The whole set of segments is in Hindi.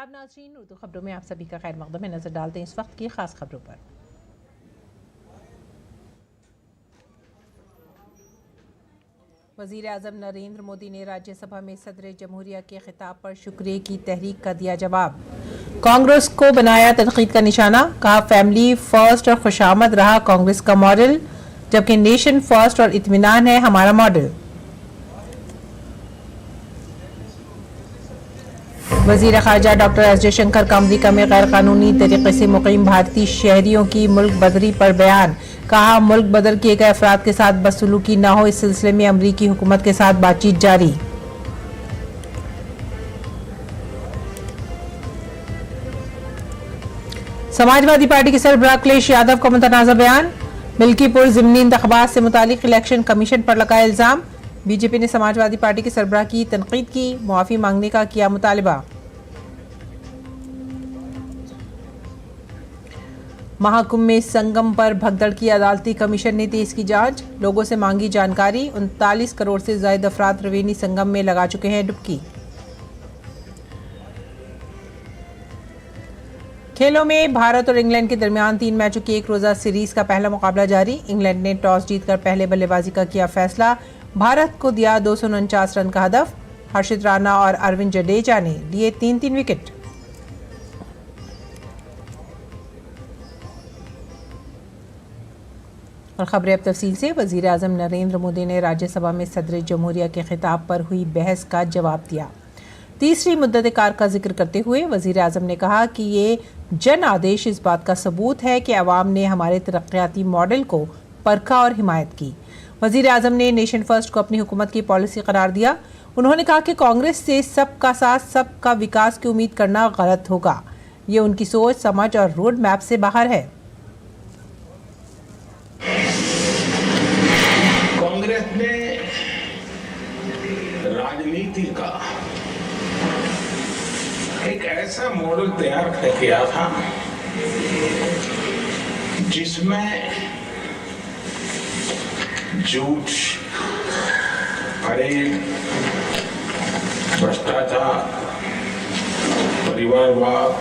आदाब नाज़रीन, उर्दू खबरों में आप सभी का खैर मक़दम है। नज़र डालते हैं इस वक्त की खास खबरों पर। वज़ीर आज़म नरेंद्र मोदी ने राज्यसभा में सदर जमहूरिया के खिताब पर शुक्रिया की तहरीक का दिया जवाब। कांग्रेस को बनाया तनकीद का निशाना, कहा फैमिली फर्स्ट और खुशामद रहा कांग्रेस का मॉडल, जबकि नेशन फर्स्ट और इत्मीनान है हमारा मॉडल। वज़ीर ख़ारजा डॉक्टर एस जयशंकर का अमरीका में गैर कानूनी तरीके से मुक़ीम भारतीय शहरियों की मुल्क बदरी पर बयान, कहा मुल्क बदर किए गए अफराद के साथ बदसलूकी न हो, इस सिलसिले में अमरीकी हुकूमत के साथ बातचीत जारी। समाजवादी पार्टी के सरबराह अखिलेश यादव का मुतनाज़ा बयान, मिल्कीपुर ज़िमनी इंतख़ाबात से मुतालिक इलेक्शन कमीशन पर लगाया इल्ज़ाम। बीजेपी ने समाजवादी पार्टी के सरबराह की तनकीद की, मुआफ़ी मांगने का किया मुतालिबा। महाकुंभ में संगम पर भगदड़ की अदालती कमीशन ने तेज की जांच, लोगों से मांगी जानकारी। 39 करोड़ से ज्यादा अफराद त्रिवेणी संगम में लगा चुके हैं डुबकी। खेलों में भारत और इंग्लैंड के दरमियान 3 मैचों की एक रोजा सीरीज का पहला मुकाबला जारी। इंग्लैंड ने टॉस जीतकर पहले बल्लेबाजी का किया फैसला, भारत को दिया 249 रन का हदफ। हर्षित राणा और अरविंद जडेजा ने लिए 3-3 विकेट। और खबरें अब तफसील से। वज़ीर आज़म नरेंद्र मोदी ने राज्यसभा में सदर जमहूरिया के खिताब पर हुई बहस का जवाब दिया। तीसरी मुद्दत कार का जिक्र करते हुए वज़ीर आज़म ने कहा कि ये जन आदेश इस बात का सबूत है कि अवाम ने हमारे तरक्याती मॉडल को परखा और हिमायत की। वज़ीर आज़म ने नेशन फर्स्ट को अपनी हुकूमत की पॉलिसी करार दिया। उन्होंने कहा कि कांग्रेस से सबका साथ सबका विकास की उम्मीद करना गलत होगा। ये उनकी सोच समझ और रोड मैप से बाहर है। कांग्रेस ने राजनीति का एक ऐसा मॉडल तैयार किया था जिसमें झूठ, फरेब, भ्रष्टाचार, परिवारवाद,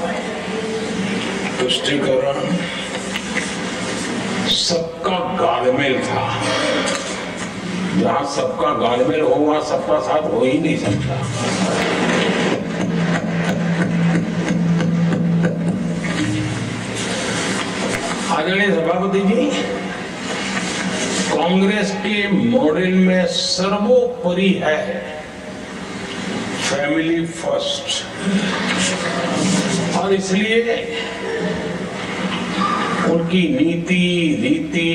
तुष्टीकरण सबका गालमेल था। जहां सबका गालमेल हो वहां सबका साथ हो ही नहीं सकता। आदरणीय सभापति जी, कांग्रेस के मॉडल में सर्वोपरि है फैमिली फर्स्ट, और इसलिए उनकी नीति रीति,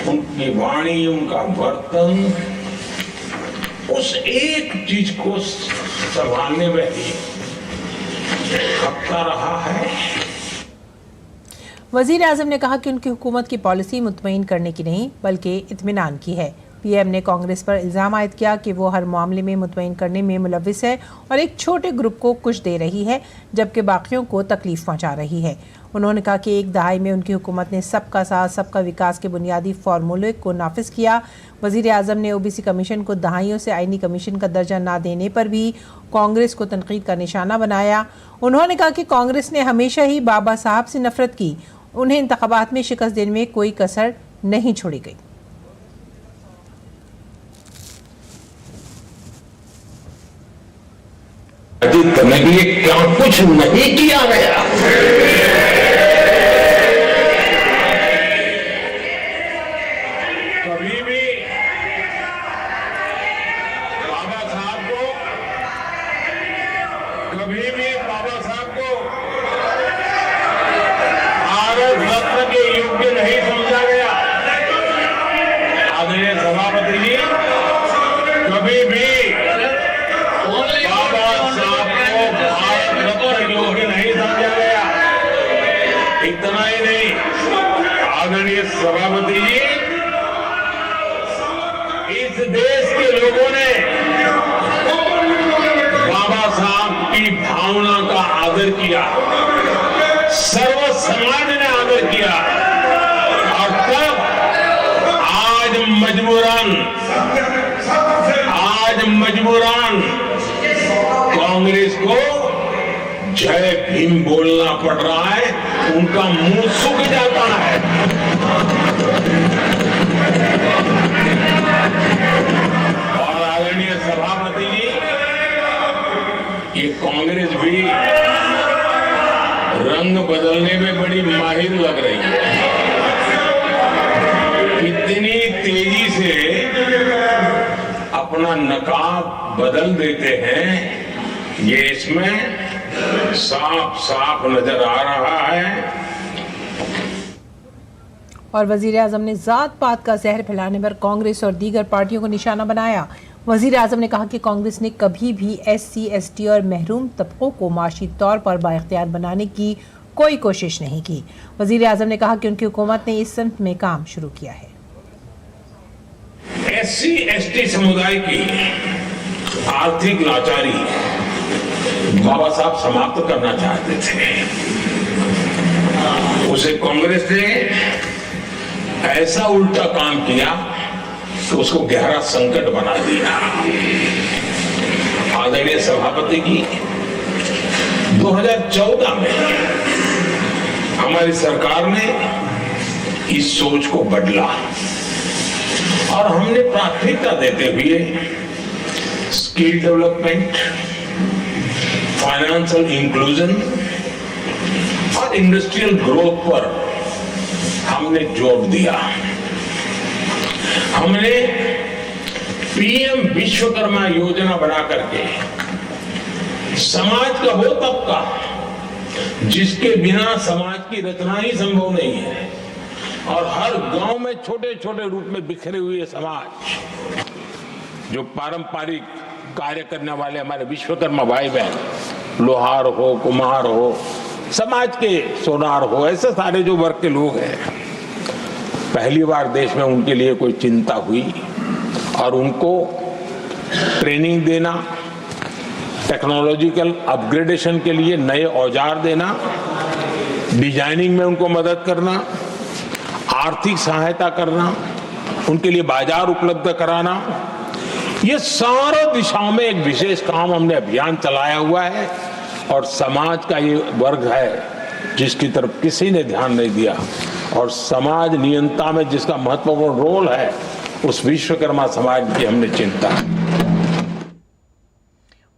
उनकी वाणी, उनका बर्तन उस एक चीज को संभालने में ही खपता रहा है। वज़ीर आज़म ने कहा कि उनकी हुकूमत की पॉलिसी मुतमईन करने की नहीं बल्कि इत्मीनान की है। पीएम ने कांग्रेस पर इल्ज़ाम आयद किया कि वो हर मामले में मुतमईन करने में मुलव्विस है और एक छोटे ग्रुप को कुछ दे रही है जबकि बाकियों को तकलीफ पहुंचा रही है। उन्होंने कहा कि एक दहाई में उनकी हुकूमत ने सबका साथ सबका विकास के बुनियादी फार्मूले को नाफिज किया। वज़ीर आज़म ने ओबीसी कमीशन को दहाइयों से आईनी कमीशन का दर्जा ना देने पर भी कांग्रेस को तनकीद का निशाना बनाया। उन्होंने कहा कि कांग्रेस ने हमेशा ही बाबा साहब से नफरत की, उन्हें इंतखाबात में शिकस्त देने में कोई कसर नहीं छोड़ी गई। करने के लिए क्या कुछ नहीं किया गया। कभी भी बाबा साहब को भारत रत्न के योग्य नहीं समझा गया। आदरणीय सभापति जी, कभी भी बाबा साहब को भारत रत्न योग्य नहीं समझा गया। इतना ही नहीं, आदरणीय सभापति जी, इस देश के लोगों ने बाबा साहब की भावना का आदर किया, सर्व समाज ने आदर किया, और तब आज मजबूरन कांग्रेस को जय भीम बोलना पड़ रहा है, उनका मुंह सूख जाता है। और आदरणीय सभापति जी, ये कांग्रेस भी रंग बदलने में बड़ी माहिर लग रही है। इतनी तेजी से अपना नकाब बदल देते हैं, ये इसमें साफ साफ नजर आ रहा है। और वजीर आजम ने जात पात का जहर फैलाने पर कांग्रेस और दीगर पार्टियों को निशाना बनाया। वजीर आजम ने कहा कि कांग्रेस ने कभी भी SC, ST और महरूम तबकों को माशी तौर पर बाइख्तियार बनाने की कोई कोशिश नहीं की। वजीर आजम ने कहा कि उनकी हुकूमत ने इस संत में काम शुरू किया है। SC, ST समुदाय की आर्थिक लाचारी बाबा साहब समाप्त करना चाहते थे। उसे कांग्रेस ने ऐसा उल्टा काम किया कि उसको गहरा संकट बना दिया। आदरणीय सभापति की 2014 में हमारी सरकार ने इस सोच को बदला और हमने प्राथमिकता देते हुए स्किल डेवलपमेंट, फाइनेंशियल इंक्लूजन और इंडस्ट्रियल ग्रोथ पर हमने जोर दिया। हमने PM विश्वकर्मा योजना बना करके समाज का वो तबका जिसके बिना समाज की रचना ही संभव नहीं है, और हर गांव में छोटे छोटे रूप में बिखरे हुए समाज, जो पारंपरिक कार्य करने वाले हमारे विश्वकर्मा भाई बहन, लोहार हो, कुम्हार हो, समाज के सोनार हो, ऐसे सारे जो वर्ग के लोग हैं, पहली बार देश में उनके लिए कोई चिंता हुई और उनको ट्रेनिंग देना, टेक्नोलॉजिकल अपग्रेडेशन के लिए नए औजार देना, डिजाइनिंग में उनको मदद करना, आर्थिक सहायता करना, उनके लिए बाजार उपलब्ध कराना, ये सारे दिशाओं में एक विशेष काम हमने अभियान चलाया हुआ है। और समाज का ये वर्ग है जिसकी तरफ किसी ने ध्यान नहीं दिया, और समाज नियंत्रण में जिसका महत्वपूर्ण रोल है, उस विश्वकर्मा समाज की हमने चिंता।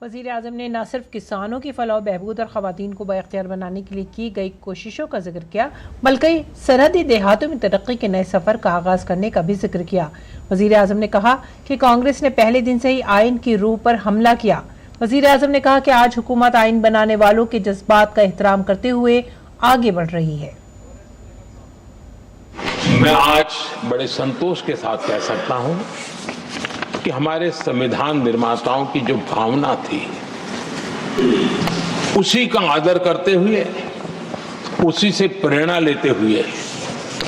वज़ीर आज़म ने न सिर्फ किसानों की फलाह बहबूद और ख़वातीन को बाइख्तियार बनाने के लिए की गई कोशिशों का जिक्र किया, बल्कि सरहदी देहातों में तरक्की के नए सफ़र का आगाज़ करने का भी जिक्र किया। वज़ीर आज़म ने कहा कि कांग्रेस ने पहले दिन से ही आइन की रूह पर हमला किया। वज़ीर आज़म ने कहा कि आज हुकूमत आइन बनाने वालों के जज्बात का एहतराम करते हुए आगे बढ़ रही है। मैं आज बड़े संतोष के साथ कह सकता हूं कि हमारे संविधान निर्माताओं की जो भावना थी, उसी का आदर करते हुए, उसी से प्रेरणा लेते हुए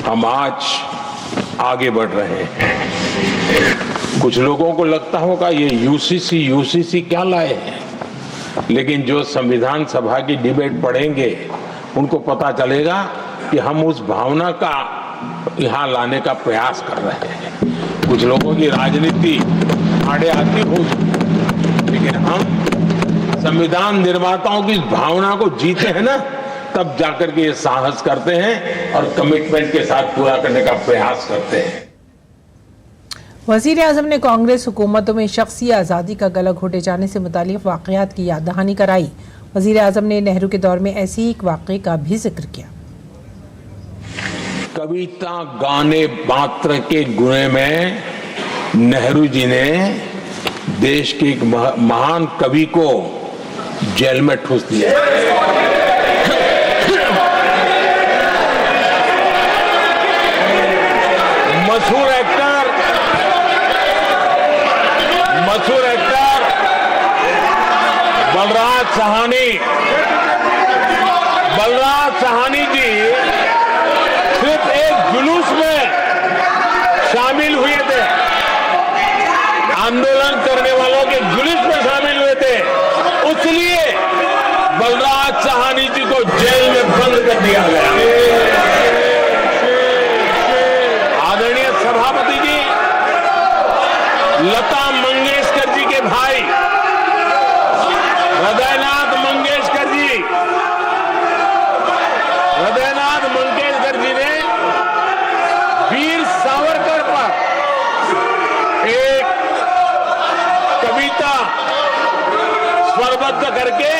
हम आज आगे बढ़ रहे हैं। कुछ लोगों को लगता होगा ये यूसीसी क्या लाए हैं, लेकिन जो संविधान सभा की डिबेट पढ़ेंगे उनको पता चलेगा कि हम उस भावना का यहाँ लाने का प्रयास कर रहे हैं। कुछ लोगों की राजनीति आड़े आती हो, लेकिन हम संविधान निर्माताओं की भावना को जीते हैं ना, तब जाकर के ये साहस करते हैं और कमिटमेंट के साथ पूरा करने का प्रयास करते हैं। वज़ीर आज़म ने कांग्रेस हुकूमतों में शख्सी आज़ादी का गला घोटे जाने से मुतालिक वाक़यात की याद दहानी कराई। वज़ीर आज़म ने नेहरू के दौर में ऐसे ही एक वाक़े का भी जिक्र किया। कविता गाने मात्र के गुणे में नेहरू जी ने देश के एक महान कवि को जेल में ठूस दिया। मशहूर एक्टर बलराज साहनी जी सिर्फ एक जुलूस में शामिल हुए थे, आंदोलन करने वालों के जुलूस में शामिल हुए थे, इसलिए बलराज साहनी जी को जेल में बंद कर दिया गया। आदरणीय सभापति जी, लता मंगेशकर जी के भाई हृदयनाथ मंगेशकर जी एक कविता स्वरबद्ध करके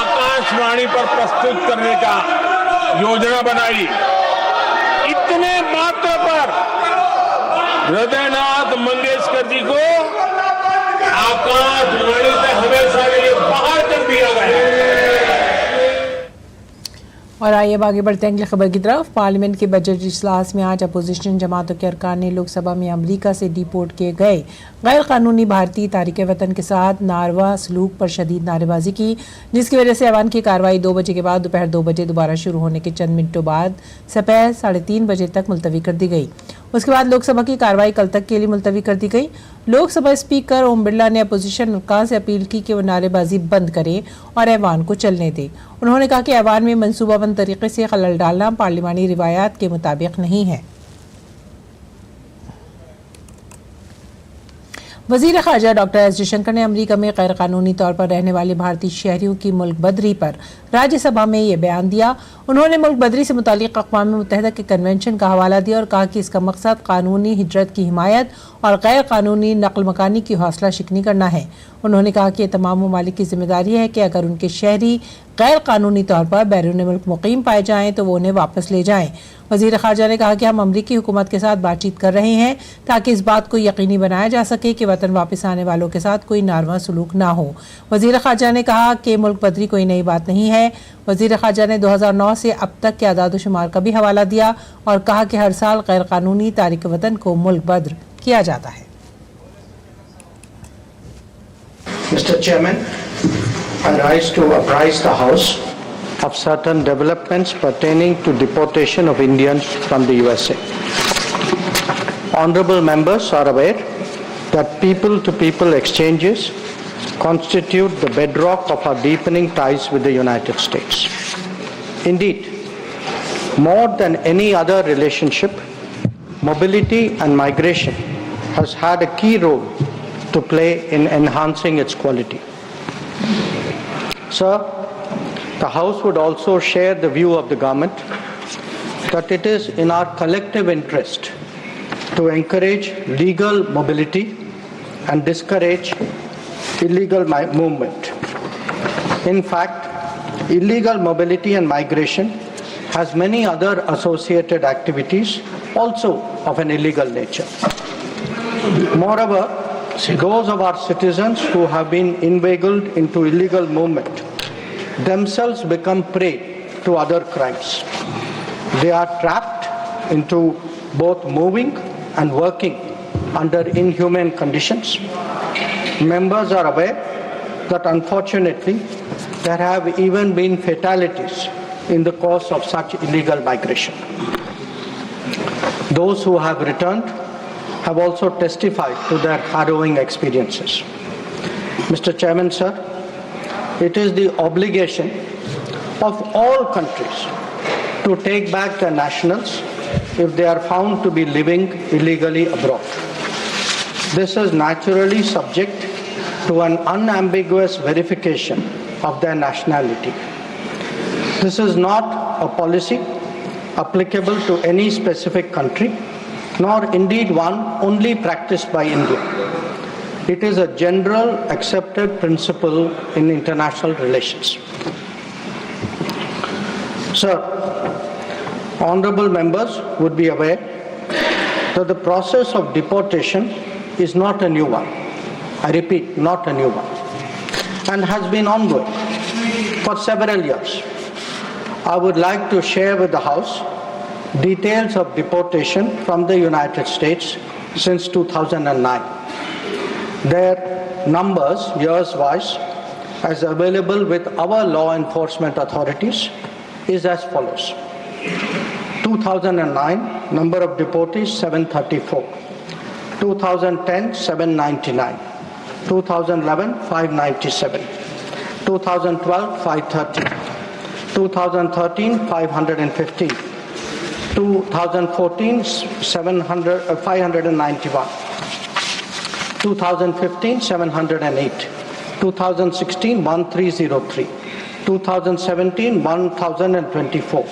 आकाशवाणी पर प्रस्तुत करने का योजना बनाई। इतने मात्र पर हृदयनाथ मंगेशकर जी को आकाशवाणी से हमेशा के लिए बाहर कर दिया गया। और आइए अब आगे बढ़ते हैं अगली खबर की तरफ। पार्लियामेंट के बजट इजलास में आज अपोजिशन जमातों के अरकान ने लोकसभा में अमेरिका से डिपोर्ट किए गए गैर कानूनी भारतीय तारिक वतन के साथ नारवा सलूक पर शदीद नारेबाजी की, जिसकी वजह से ऐवान की कार्रवाई 2 बजे के बाद दोपहर 2 बजे दोबारा शुरू होने के चंद मिनटों बाद दोपहर 3:30 बजे तक मुलतवी कर दी गई। उसके बाद लोकसभा की कार्रवाई कल तक के लिए मुलतवी कर दी गई। लोकसभा स्पीकर ओम बिरला ने अपोजिशन अरकान से अपील की कि वो नारेबाजी बंद करें और ऐवान को चलने दें। उन्होंने कहा कि ऐवान में मनसूबाबंद तरीके से खलल डालना पार्लिमानी रिवायात के मुताबिक नहीं है। वजीर ख़ारजा डॉक्टर एस जयशंकर ने अमेरिका में गैर कानूनी तौर पर रहने वाले भारतीय शहरियों की मुल्क बदरी पर राज्यसभा में ये बयान दिया। उन्होंने मुल्क बदरी से मुतालिक अक़वाम मुत्तहिदा के कन्वेंशन का हवाला दिया और कहा कि इसका मकसद कानूनी हिजरत की हिमायत और गैर कानूनी नकल मकानी की हौसला शिकनी करना है। उन्होंने कहा कि तमाम ममालिक की जिम्मेदारी है कि अगर उनके शहरी गैर कानूनी तौर पर बैरून मुल्क मुकीम पाए जाएं तो वो उन्हें वापस ले जाएं। वज़ीर ख़ारजा ने कहा कि हम अमरीकी हुकूमत के साथ बातचीत कर रहे हैं ताकि इस बात को यकीनी बनाया जा सके कि वतन वापस आने वालों के साथ कोई नारवा सलूक ना हो। वज़ीर ख़ारजा ने कहा कि मुल्क बदरी कोई नई बात नहीं है। वज़ीर ख़ारजा ने 2009 से अब तक के आदाद शुमार का भी हवाला दिया और कहा कि हर साल गैर कानूनी तारिक वतन को मुल्क बद्र किया जाता है। Mr. Chairman, I rise to apprise the House of certain developments pertaining to deportation of Indians from the USA. Honorable members are aware that people-to-people exchanges constitute the bedrock of our deepening ties with the United States. Indeed, more than any other relationship, mobility and migration has had a key role to play in enhancing its quality. Sir, the House would also share the view of the government that it is in our collective interest to encourage legal mobility and discourage illegal movement. In fact, illegal mobility and migration has many other associated activities also of an illegal nature. Moreover, those of our citizens who have been inveigled into illegal movement themselves become prey to other crimes. They are trapped into both moving and working under inhumane conditions. Members are aware that unfortunately there have even been fatalities in the course of such illegal migration. Those who have returned have also testified to their harrowing experiences. Mr. Chairman, sir, it is the obligation of all countries to take back their nationals if they are found to be living illegally abroad. This is naturally subject to an unambiguous verification of their nationality. This is not a policy applicable to any specific country, nor indeed one only practiced by India. It is a general accepted principle in international relations. Sir, honorable members would be aware that the process of deportation is not a new one. I repeat, not a new one, and has been ongoing for several years. I would like to share with the House details of deportation from the United States since 2009. Their numbers, years-wise, as available with our law enforcement authorities, is as follows. 2009, number of deportees 734. 2010, 799. 2011, 597. 2012, 530. 2013, 515. 2014, 591. 2015, 708. 2016, 1303. 2017, 1024.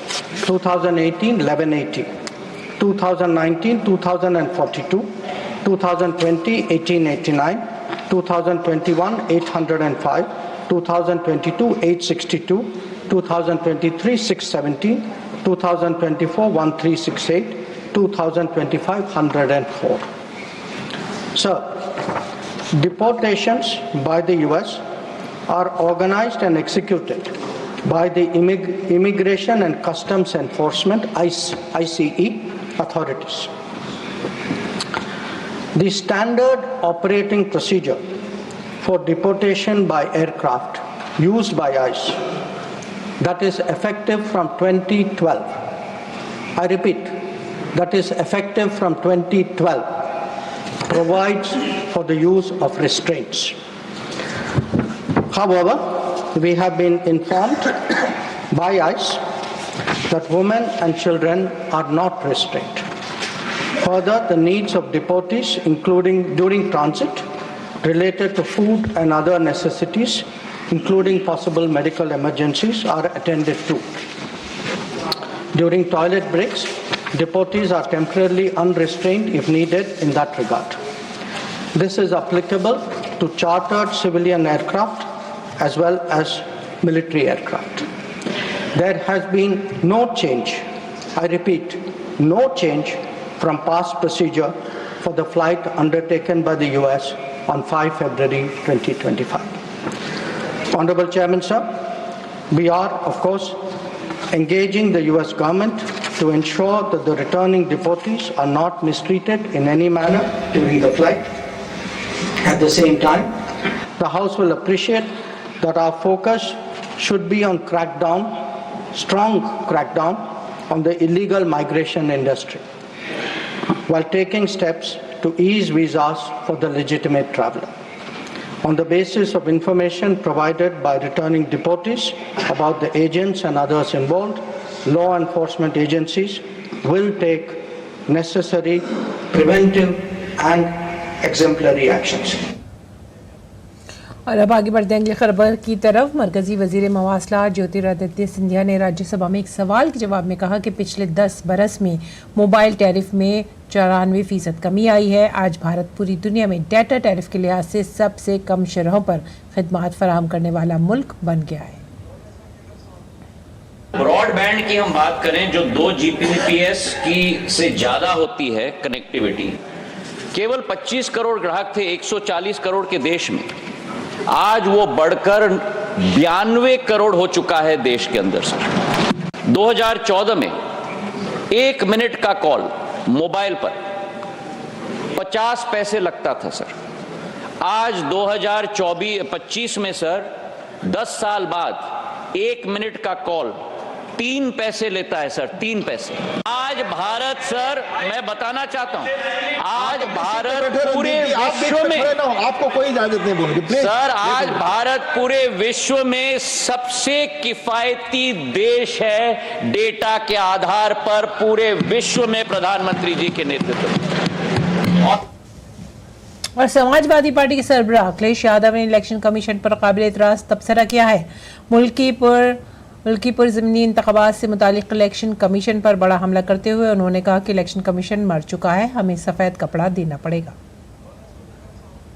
2018, 1180. 2019, 2042. 2020 1889, 2021 805, 2022 862, 2023 617, 2024 1368, 2025 104. So, deportations by the US are organized and executed by the Immigration and Customs Enforcement ICE authorities. The standard operating procedure for deportation by aircraft used by ICE, that is effective from 2012. I repeat, that is effective from 2012, provides for the use of restraints. However, we have been informed by ICE that women and children are not restrained. Further, the needs of deportees, including during transit, related to food and other necessities, including possible medical emergencies, are attended to. During toilet breaks, deportees are temporarily unrestrained if needed in that regard. This is applicable to chartered civilian aircraft as well as military aircraft. There has been no change, I repeat, no change from past procedure for the flight undertaken by the US on 5 February 2025. Honorable Chairman, sir, we are, of course, engaging the US government to ensure that the returning deportees are not mistreated in any manner during the flight. At the same time, the House will appreciate that our focus should be on strong crackdown on the illegal migration industry, while taking steps to ease visas for the legitimate traveler. On the basis of information provided by returning deportees about the agents and others involved, law enforcement agencies will take necessary preventive and exemplary actions. और अब आगे बढ़ते हैं अगली खबर की तरफ। मरकजी वजीर मवासलात ज्योतिरादित्य सिंधिया ने राज्यसभा में एक सवाल के जवाब में कहा कि पिछले 10 बरस में मोबाइल टैरिफ में 94% कमी आई है। आज भारत पूरी दुनिया में डाटा टैरिफ के लिहाज से सबसे कम शरहों पर खिदमात फराहम करने वाला मुल्क बन गया है। ब्रॉडबैंड की हम बात करें, जो 2 Gbps की से ज्यादा होती है कनेक्टिविटी, केवल 25 करोड़ ग्राहक थे 140 करोड़ के देश में। आज वो बढ़कर 92 करोड़ हो चुका है देश के अंदर सर। 2014 में 1 मिनट का कॉल मोबाइल पर 50 पैसे लगता था सर। आज 2025 में सर 10 साल बाद 1 मिनट का कॉल 3 पैसे लेता है सर, 3 पैसे। आज भारत सर, मैं बताना चाहता हूं, आज भारत पूरे विश्व में, आपको कोई इजाजत नहीं बोलूंगी सर, आज भारत पूरे विश्व में सबसे किफायती देश है डेटा के आधार पर, पूरे विश्व में प्रधानमंत्री जी के नेतृत्व में। और समाजवादी पार्टी के सरबराह अखिलेश यादव ने इलेक्शन कमीशन पर काबिल एतराज तबसरा किया है। मुल्की पर ज़मीनी इंतखाबात से मुतालिक इलेक्शन कमीशन पर बड़ा हमला करते हुए उन्होंने कहा कि इलेक्शन कमीशन मर चुका है, हमें सफेद कपड़ा देना पड़ेगा।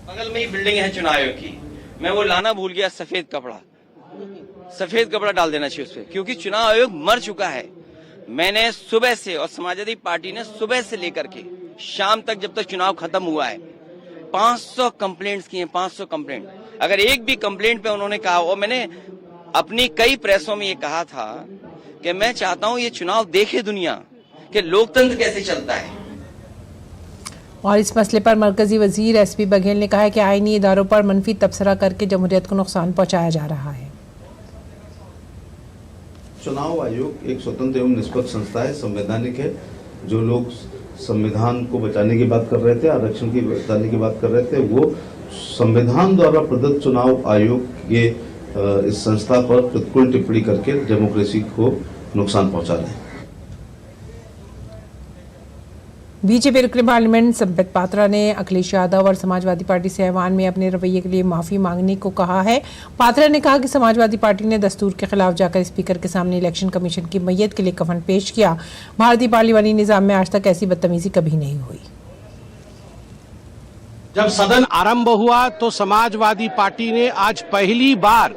बगल में ही बिल्डिंग है चुनाव आयोग की, मैं वो लाना भूल गया, सफेद कपड़ा डाल देना चाहिए उस पर, क्योंकि चुनाव आयोग मर चुका है। मैंने सुबह से, और समाजवादी पार्टी ने सुबह से लेकर के शाम तक, जब तक चुनाव खत्म हुआ है, 500 कंप्लेंट्स किए, 500 कंप्लेंट। अगर एक भी कंप्लेंट पे उन्होंने कहा, और मैंने अपनी कई प्रेसों में ये कहा था कि मैं चाहता हूं ये चुनाव देखे दुनिया कि लोकतंत्र कैसे चलता है। और इस मसले पर मरकजी वजीर एसपी बघेल ने कहा है कि आईनी इदारों पर मनफी तबसरा करके जमहूरियत को नुकसान पहुंचाया जा रहा है। चुनाव आयोग एक स्वतंत्र एवं निष्पक्ष संस्था है, संवैधानिक है। जो लोग संविधान को बचाने की बात कर रहे थे, आरक्षण की बचाने की बात कर रहे थे, वो संविधान द्वारा प्रदत्त चुनाव आयोग के इस संस्था पर प्रतिकूल टिप्पणी करके डेमोक्रेसी को नुकसान पहुंचा रहे हैं। बीजेपी रुकन पार्लियामेंट संबित पात्रा ने अखिलेश यादव और समाजवादी पार्टी से ऐवान में अपने रवैये के लिए माफी मांगने को कहा है। पात्रा ने कहा कि समाजवादी पार्टी ने दस्तूर के खिलाफ जाकर स्पीकर के सामने इलेक्शन कमीशन की मैयत के लिए कफन पेश किया। भारतीय पार्लियामानी निजाम में आज तक ऐसी बदतमीजी कभी नहीं हुई। जब सदन आरंभ हुआ तो समाजवादी पार्टी ने आज पहली बार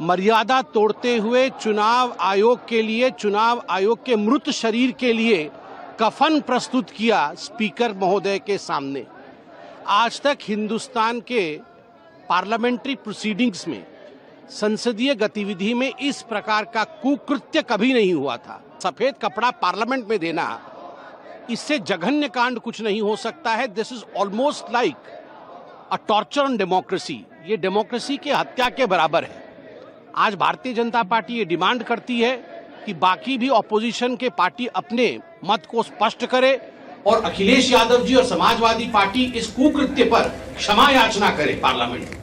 मर्यादा तोड़ते हुए चुनाव आयोग के लिए, चुनाव आयोग के मृत शरीर के लिए कफन प्रस्तुत किया स्पीकर महोदय के सामने। आज तक हिंदुस्तान के पार्लियामेंट्री प्रोसीडिंग्स में, संसदीय गतिविधि में इस प्रकार का कुकृत्य कभी नहीं हुआ था। सफेद कपड़ा पार्लियामेंट में देना, इससे जघन्य कांड कुछ नहीं हो सकता है। This is almost like a torture on democracy. ये डेमोक्रेसी के हत्या के बराबर है। आज भारतीय जनता पार्टी ये डिमांड करती है कि बाकी भी ऑपोजिशन के पार्टी अपने मत को स्पष्ट करे और अखिलेश यादव जी और समाजवादी पार्टी इस कुकृत्य पर क्षमा याचना करे पार्लियामेंट में।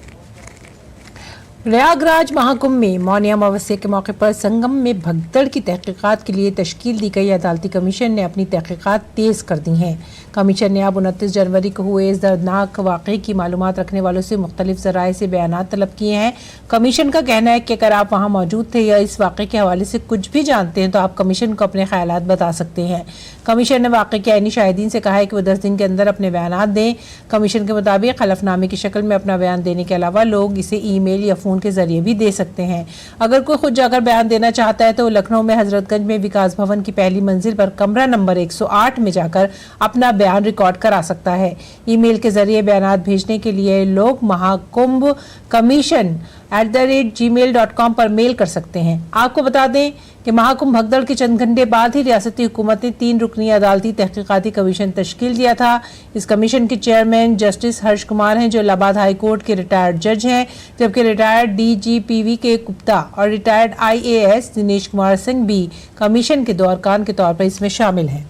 प्रयागराज महाकुंभ में मौनी अमावस्या के मौके पर संगम में भगदड़ की तहकीकात के लिए तश्कील दी गई अदालती कमीशन ने अपनी तहकीकात तेज कर दी हैं। कमीशन ने अब 29 जनवरी को हुए इस दर्दनाक वाक़े की मालूमात रखने वालों से मुख्तलिफ ज़राए से बयानात तलब किए हैं। कमीशन का कहना है कि अगर आप वहां मौजूद थे या इस वाक़े के हवाले से कुछ भी जानते हैं तो आप कमीशन को अपने ख्यालात बता सकते हैं। कमीशन ने वाक़े के आईनी शाहिदीन से कहा है कि वो 10 दिन के अंदर अपने बयानात दें। कमीशन के मुताबिक हलफनामे की शक्ल में अपना बयान देने के अलावा लोग इसे ईमेल या फ़ोन के जरिए भी दे सकते हैं। अगर कोई खुद जाकर बयान देना चाहता है तो लखनऊ में हजरतगंज में विकास भवन की पहली मंजिल पर कमरा नंबर 108 में जाकर अपना बयान रिकॉर्ड करा सकता है। ईमेल के जरिए बयानात भेजने के लिए लोग महाकुंभ कमीशन @gmail.com पर मेल कर सकते हैं। आपको बता दें कि महाकुंभ भगदड़ के चंद घंटे बाद ही रियासती हुकूमत ने 3 रुकनी अदालती तहकीकाती कमीशन तश्कील दिया था। इस कमीशन के चेयरमैन जस्टिस हर्ष कुमार हैं, जो इलाहाबाद हाई कोर्ट के रिटायर्ड जज हैं, जबकि रिटायर्ड DGPV के गुप्ता और रिटायर्ड IAS दिनेश कुमार सिंह भी कमीशन के 2 अरकान के तौर पर इसमें शामिल हैं।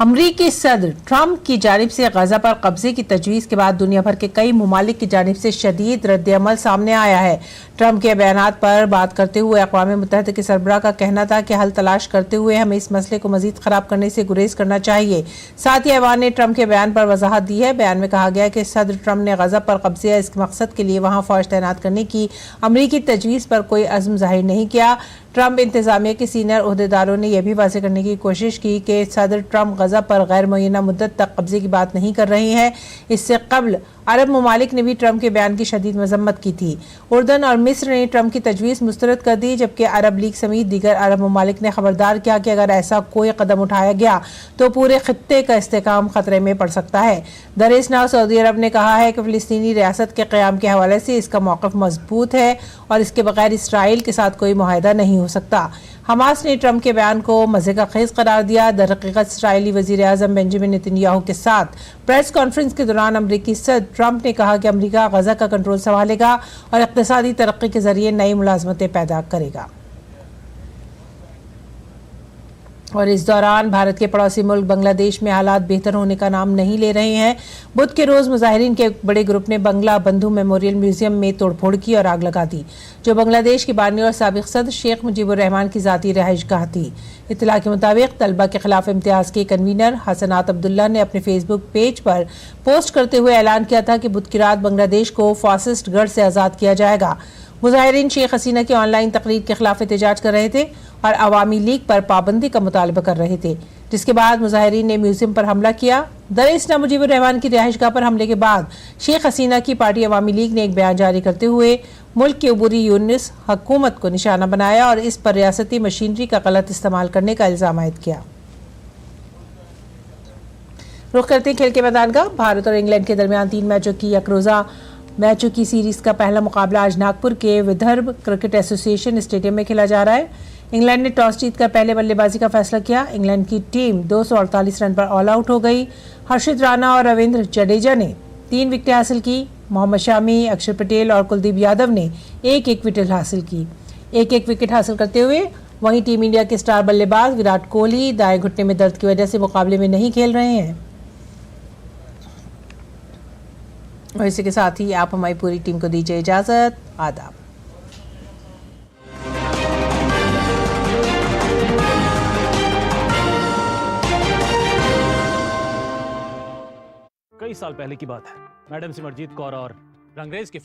अमरीकी सदर ट्रंप की जानिब से गजा पर कब्जे की तजवीज़ के बाद दुनिया भर के कई ममालिक की जानिब से शदीद रद्द-ए-अमल सामने आया है। ट्रंप के बयानात पर बात करते हुए अक़वाम मुत्तहिदा के सरबराह का कहना था कि हल तलाश करते हुए हमें इस मसले को मजीद ख़राब करने से गुरेज करना चाहिए। साथ ही ऐवान ने ट्रंप के बयान पर वजाहत दी है। बयान में कहा गया कि सदर ट्रंप ने गजा पर कब्जे या इस मकसद के लिए वहाँ फ़ौज तैनात करने की अमरीकी तजवीज़ पर कोई अज़्म ज़ाहिर नहीं किया। ट्रंप इंतजामिया के सीनियर ओहदेदारों ने यह भी वाज़ेह करने की कोशिश की कि सदर ट्रंप गजा पर गैर मुअय्यना मुद्दत तक कब्जे की बात नहीं कर रहे हैं। इससे कबल अरब ममालिक ने भी ट्रंप के बयान की शदीद मजम्मत की थी। उर्दन और मिस्र ने ट्रंप की तजवीज़ मुस्तरद कर दी, जबकि अरब लीग समेत दीगर अरब ममालिक ने खबरदार किया कि अगर ऐसा कोई कदम उठाया गया तो पूरे खित्ते का इस्तेहकाम खतरे में पड़ सकता है। दरअसल सऊदी अरब ने कहा है कि फ़िलिस्तीनी रियासत के क़याम के हवाले से इसका मौक़िफ़ मजबूत है और इसके बगैर इसराइल के साथ कोई मुआहदा नहीं हो सकता। हमास ने ट्रंप के बयान को मज़े का खेज करार दिया। दरहकीकत इसराइली वज़ीर आज़म बेंजामिन नेतन्याहू के साथ प्रेस कॉन्फ्रेंस के दौरान अमरीकी सदर ट्रंप ने कहा कि अमरीका गजा का कंट्रोल संभालेगा और इक़्तिसादी तरक्की के जरिए नई मुलाज़मतें पैदा करेगा। और इस दौरान भारत के पड़ोसी मुल्क बांग्लादेश में हालात बेहतर होने का नाम नहीं ले रहे हैं। बुध के रोज मुजाहिरीन के एक बड़े ग्रुप ने बंगला बंधु मेमोरियल म्यूजियम में तोड़फोड़ की और आग लगा दी, जो बांग्लादेश की बानी और साबिक सदर शेख मुजीबुर रहमान की ज़ाती रहायशगाह थी। इत्तला के मुताबिक तलबा के खिलाफ इम्तियाज़ के कन्वीनर हसनात अब्दुल्ला ने अपने फेसबुक पेज पर पोस्ट करते हुए ऐलान किया था कि बुध की रात बांग्लादेश को फासिस्ट गढ़ से आज़ाद किया जाएगा। मुजाहिरीन शेख हसीना की ऑनलाइन तकरीर के खिलाफ एहतजाज कर रहे थे और अवामी लीग पर पाबंदी का मुतालबा कर रहे थे, जिसके बाद मुजाहिरीन ने म्यूजियम पर हमला किया। दरअसल मुजीबुर रहमान की रिहाइशगाह पर हमले के बाद शेख हसीना की पार्टी अवामी लीग ने एक बयान जारी करते हुए मुल्क की अबूरी यूनिस हुकूमत को निशाना बनाया और इस पर रियासती मशीनरी का गलत इस्तेमाल करने का इल्जाम आयद किया। रुख करते हैं खेल के मैदान का। भारत और इंग्लैंड के दरमियान 3 मैचों की यकरोज़ा मैचों की सीरीज का पहला मुकाबला आज नागपुर के विदर्भ क्रिकेट एसोसिएशन स्टेडियम में खेला जा रहा है। इंग्लैंड ने टॉस जीतकर पहले बल्लेबाजी का फैसला किया। इंग्लैंड की टीम 248 रन पर ऑल आउट हो गई। हर्षित राणा और रविंद्र जडेजा ने 3 विकेटें हासिल की। मोहम्मद शामी, अक्षर पटेल और कुलदीप यादव ने एक विकेट हासिल की। एक विकेट हासिल करते हुए वहीं टीम इंडिया के स्टार बल्लेबाज विराट कोहली दाएं घुटने में दर्द की वजह से मुकाबले में नहीं खेल रहे हैं। और इसी के साथ ही आप हमारी पूरी टीम को दीजिए इजाजत। आदाब। कई साल पहले की बात है। मैडम सिमरजीत कौर और रंगरेज के